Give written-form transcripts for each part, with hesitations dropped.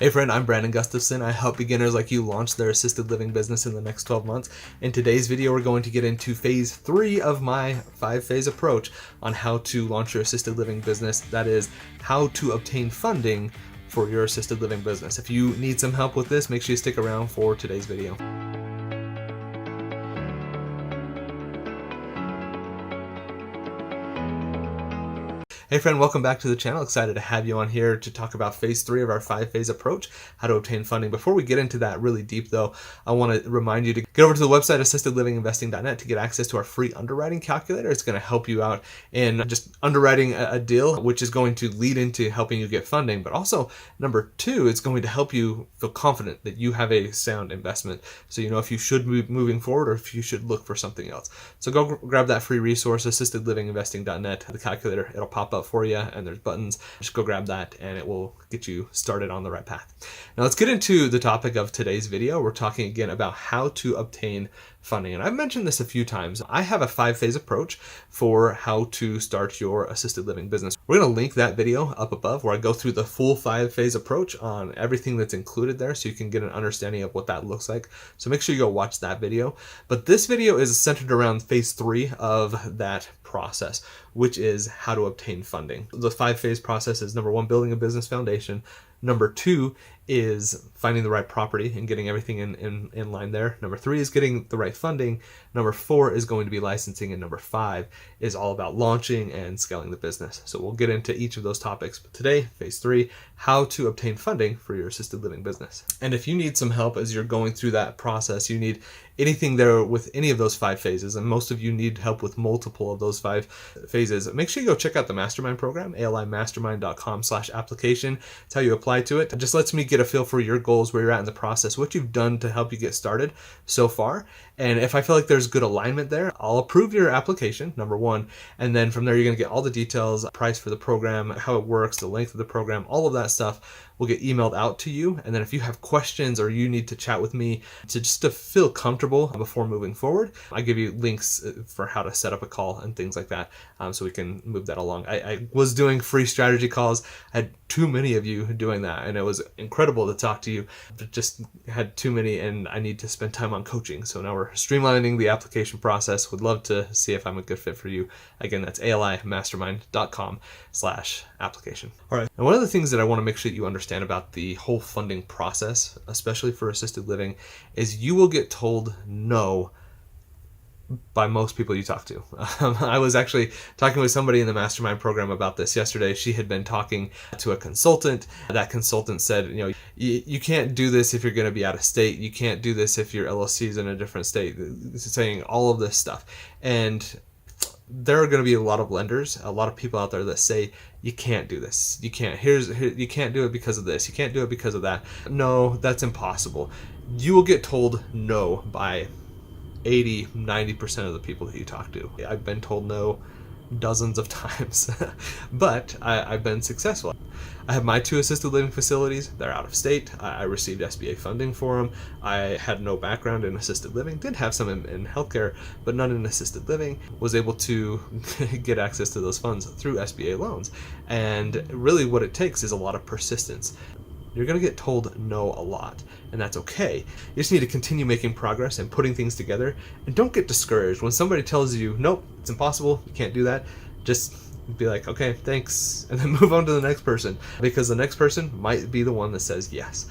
Hey friend, I'm Gustafson. I help beginners like you launch their assisted living business in the next 12 months. In today's video, we're going to get into phase 3 of my 5-phase approach on how to launch your assisted living business. That is, how to obtain funding for your assisted living business. If you need some help with this, make sure you stick around for today's video. Hey friend, welcome back to the channel. Excited to have you on here to talk about phase 3 of our 5-phase approach, how to obtain funding. Before we get into that really deep though, I want to remind you to get over to the website assistedlivinginvesting.net to get access to our free underwriting calculator. It's going to help you out in just underwriting a deal, which is going to lead into helping you get funding. But also, number 2, it's going to help you feel confident that you have a sound investment. So you know if you should move moving forward or if you should look for something else. So go grab that free resource, assistedlivinginvesting.net. The calculator, it'll pop up for you and there's buttons. Just go grab that and it will get you started on the right path. Now let's get into the topic of today's video. We're talking again about how to obtain funding. And I've mentioned this a few times. I have a 5-phase approach for how to start your assisted living business. We're going to link that video up above where I go through the full 5-phase approach on everything that's included there so you can get an understanding of what that looks like. So make sure you go watch that video. But this video is centered around phase 3 of that process, which is how to obtain funding. The 5-phase process is number 1, building a business foundation. Number 2 is finding the right property and getting everything in line there. Number 3 is getting the right funding. Number 4 is going to be licensing. And number 5 is all about launching and scaling the business. So we'll get into each of those topics. But today, phase 3, how to obtain funding for your assisted living business. And if you need some help as you're going through that process, you need anything there with any of those 5 phases, and most of you need help with multiple of those 5 phases, make sure you go check out the mastermind program, alimastermind.com/application. It's how you apply to it. It just lets me get a feel for your goals, where you're at in the process, what you've done to help you get started so far. And if I feel like there's good alignment there, I'll approve your application, number 1. And then from there, you're going to get all the details, price for the program, how it works, the length of the program, all of that stuff will get emailed out to you. And then if you have questions or you need to chat with me to feel comfortable before moving forward, I give you links for how to set up a call and things like that, so we can move that along. I was doing free strategy calls. I had too many of you doing that, and it was incredible to talk to you, but just had too many, and I need to spend time on coaching. So now we're streamlining the application process. Would love to see if I'm a good fit for you. Again, that's alimastermind.com/application. All right. And one of the things that I want to make sure that you understand about the whole funding process, especially for assisted living, is you will get told no by most people you talk to. I was actually talking with somebody in the mastermind program about this yesterday. She had been talking to a consultant. That consultant said, you know, you can't do this if you're going to be out of state. You can't do this if your LLC is in a different state. It's saying all of this stuff. And there are going to be a lot of lenders, a lot of people out there that say, you can't do this. You can't. You can't do it because of this. You can't do it because of that. No, that's impossible. You will get told no by 80-90% of the people that you talk to. I've been told no dozens of times, but I've been successful. I have my 2 assisted living facilities. They're out of state. I received SBA funding for them. I had no background in assisted living. Did have some in healthcare, but none in assisted living. Was able to get access to those funds through SBA loans. And really what it takes is a lot of persistence. You're going to get told no a lot, and that's okay. You just need to continue making progress and putting things together, and don't get discouraged. When somebody tells you, nope, it's impossible, you can't do that, just be like, okay, thanks, and then move on to the next person, because the next person might be the one that says yes.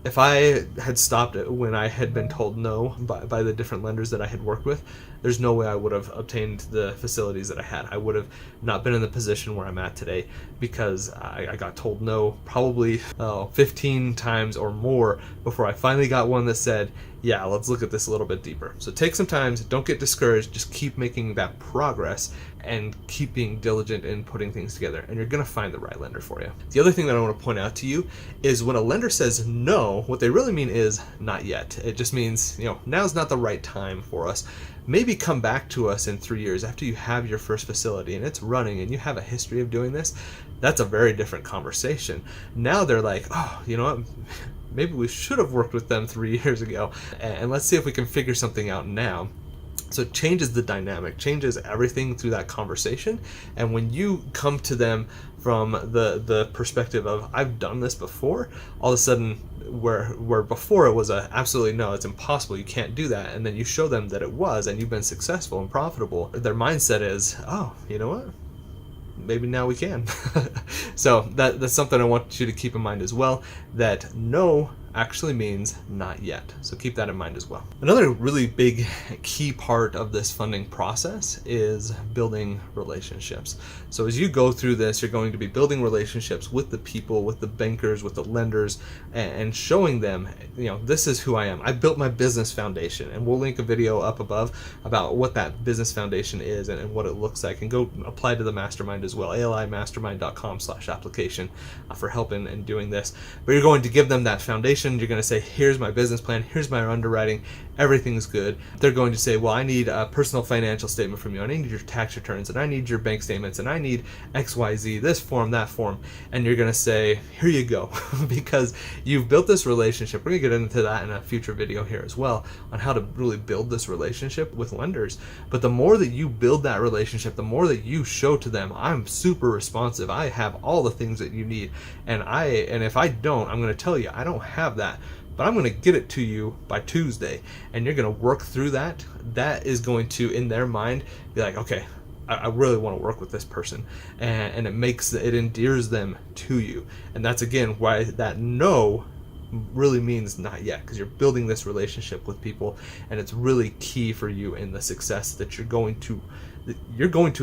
If I had stopped it when I had been told no by the different lenders that I had worked with, there's no way I would have obtained the facilities that I had. I would have not been in the position where I'm at today, because I got told no probably 15 times or more before I finally got one that said, yeah, let's look at this a little bit deeper. So take some time, don't get discouraged, just keep making that progress and keep being diligent in putting things together, and you're going to find the right lender for you. The other thing that I want to point out to you is when a lender says no, what they really mean is not yet. It just means, you know, now's not the right time for us. Maybe come back to us in 3 years after you have your first facility and it's running and you have a history of doing this. That's a very different conversation. Now they're like, oh, you know what? Maybe we should have worked with them 3 years ago, and let's see if we can figure something out now. So it changes the dynamic, changes everything through that conversation. And when you come to them from the perspective of, I've done this before, all of a sudden, where before it was a absolutely no, it's impossible, you can't do that, and then you show them that it was, and you've been successful and profitable, their mindset is, oh, you know what? Maybe now we can. So that's something I want you to keep in mind as well, that no actually means not yet. So keep that in mind as well. Another really big key part of this funding process is building relationships. So as you go through this, you're going to be building relationships with the people, with the bankers, with the lenders, and showing them, this is who I am. I built my business foundation, and we'll link a video up above about what that business foundation is and what it looks like, and go apply to the mastermind as well, alimastermind.com/application for help in doing this. But you're going to give them that foundation. You're going to say, here's my business plan, here's my underwriting, everything's good. They're going to say, well, I need a personal financial statement from you, I need your tax returns, and I need your bank statements, and I need XYZ, this form, that form. And you're going to say, here you go, because you've built this relationship. We're going to get into that in a future video here as well, on how to really build this relationship with lenders. But the more that you build that relationship, the more that you show to them, I'm super responsive, I have all the things that you need, and if I don't, I'm going to tell you, I don't have that, but I'm going to get it to you by Tuesday, and you're going to work through that. That is going to, in their mind, be like, okay, I really want to work with this person, and it endears them to you. And that's again why that no really means not yet, because you're building this relationship with people, and it's really key for you in the success that you're going to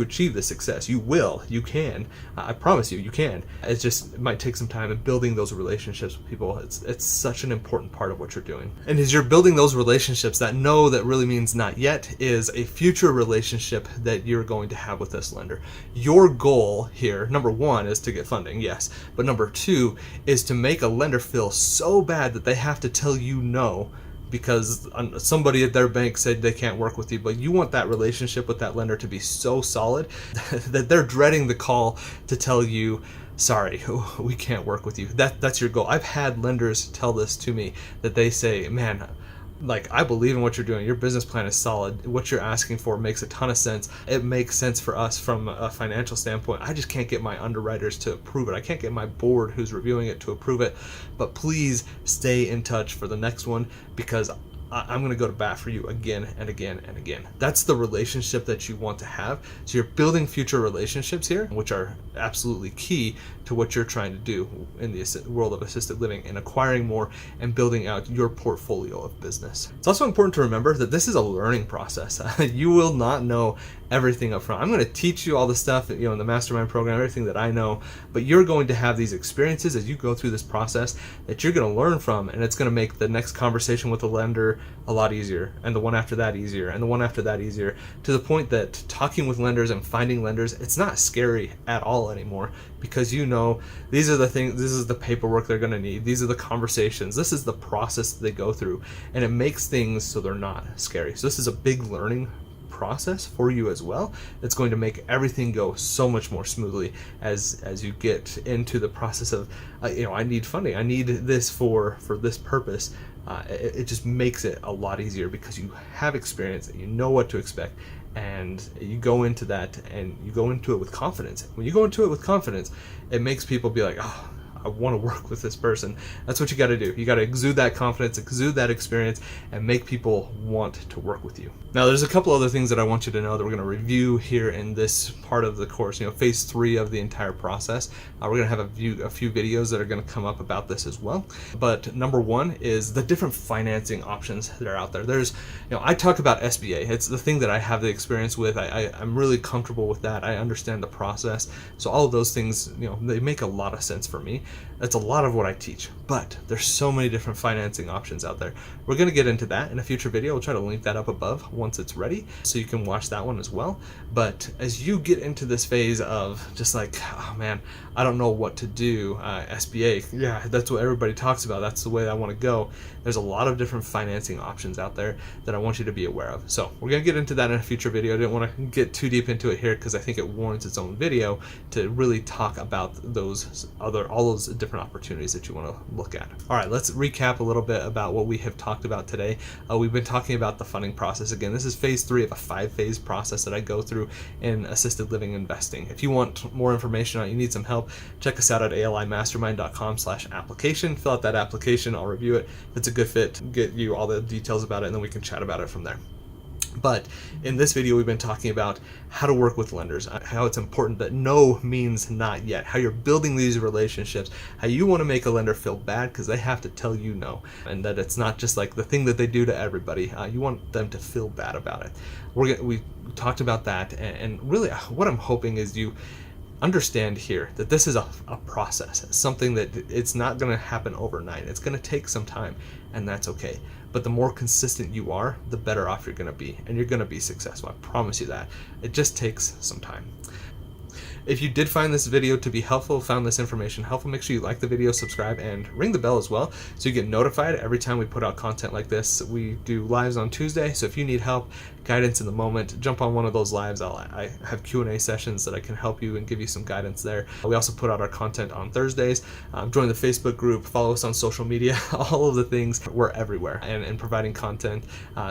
achieve. The success you can, I promise you can. It might take some time in building those relationships with people. It's such an important part of what you're doing. And as you're building those relationships, that no that really means not yet is a future relationship that you're going to have with this lender. Your goal here, number one, is to get funding, yes, but number two is to make a lender feel so bad that they have to tell you no because somebody at their bank said they can't work with you. But you want that relationship with that lender to be so solid that they're dreading the call to tell you, sorry, we can't work with you. That's your goal. I've had lenders tell this to me, that they say, man, I believe in what you're doing. Your business plan is solid. What you're asking for makes a ton of sense. It makes sense for us from a financial standpoint. I just can't get my underwriters to approve it. I can't get my board who's reviewing it to approve it. But please stay in touch for the next one, because I'm going to go to bat for you again and again and again. That's the relationship that you want to have. So you're building future relationships here, which are absolutely key to what you're trying to do in the world of assisted living, and acquiring more and building out your portfolio of business. It's also important to remember that this is a learning process. You will not know everything up front. I'm going to teach you all the stuff in the mastermind program, everything that I know, but you're going to have these experiences as you go through this process that you're going to learn from, and it's going to make the next conversation with the lender a lot easier, and the one after that easier, and the one after that easier, to the point that talking with lenders and finding lenders, it's not scary at all anymore, because these are the things, this is the paperwork they're going to need, these are the conversations, this is the process that they go through, and it makes things so they're not scary. So this is a big learning process for you as well. It's going to make everything go so much more smoothly as you get into the process of I need funding, I need this for this purpose. It just makes it a lot easier because you have experience and you know what to expect, and you go into that and you go into it with confidence. When you go into it with confidence, it makes people be like, oh, I want to work with this person. That's what you got to do. You got to exude that confidence, exude that experience, and make people want to work with you. Now, there's a couple other things that I want you to know that we're going to review here in this part of the course, phase 3 of the entire process. We're going to have a few videos that are going to come up about this as well. But number one is the different financing options that are out there. There's, I talk about SBA. It's the thing that I have the experience with. I'm really comfortable with that. I understand the process. So all of those things, they make a lot of sense for me. That's a lot of what I teach, but there's so many different financing options out there. We're going to get into that in a future video. We'll try to link that up above once it's ready, so you can watch that one as well. But as you get into this phase of just oh man, I don't know what to do, SBA, yeah, that's what everybody talks about, that's the way I want to go. There's a lot of different financing options out there that I want you to be aware of. So we're going to get into that in a future video. I didn't want to get too deep into it here because I think it warrants its own video to really talk about all those those different opportunities that you want to look at. All right, let's recap a little bit about what we have talked about today. We've been talking about the funding process. Again, this is phase 3 of a 5-phase process that I go through in assisted living investing. If you want more information on it, you need some help, check us out at alimastermind.com/application. Fill out that application, I'll review it. If it's a good fit, get you all the details about it, and then we can chat about it from there. But in this video, we've been talking about how to work with lenders, how it's important that no means not yet, how you're building these relationships, how you want to make a lender feel bad because they have to tell you no, and that it's not just like the thing that they do to everybody. You want them to feel bad about it. We talked about that, and really what I'm hoping is you understand here that this is a process, something that it's not going to happen overnight. It's going to take some time, and that's okay. But the more consistent you are, the better off you're going to be, and you're going to be successful. I promise you that. It just takes some time. If you did find this video to be helpful, found this information helpful, make sure you like the video, subscribe, and ring the bell as well so you get notified every time we put out content like this. We do lives on Tuesday, so if you need help, guidance in the moment, jump on one of those lives. I have Q&A sessions that I can help you and give you some guidance there. We also put out our content on Thursdays. Join the Facebook group, follow us on social media, all of the things. We're everywhere and providing content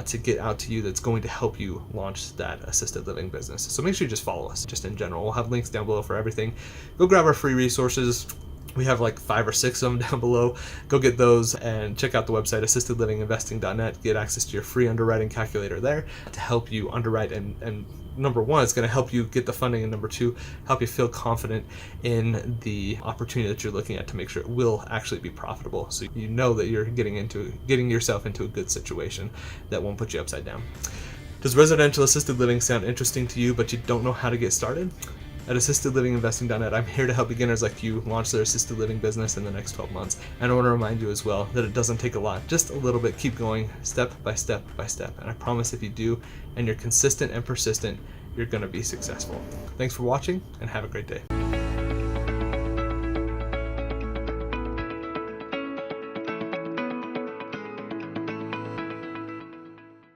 to get out to you that's going to help you launch that assisted living business. So make sure you just follow us just in general. We'll have links down below for everything. Go grab our free resources. We have like 5 or 6 of them down below. Go get those and check out the website assistedlivinginvesting.net. Get access to your free underwriting calculator there to help you underwrite, and number 1, it's going to help you get the funding, and number 2, help you feel confident in the opportunity that you're looking at to make sure it will actually be profitable, so you know that you're getting yourself into a good situation that won't put you upside down. Does residential assisted living sound interesting to you, but you don't know how to get started? At assistedlivinginvesting.net, I'm here to help beginners like you launch their assisted living business in the next 12 months. And I want to remind you as well that it doesn't take a lot, just a little bit. Keep going step by step by step. And I promise if you do, and you're consistent and persistent, you're going to be successful. Thanks for watching, and have a great day.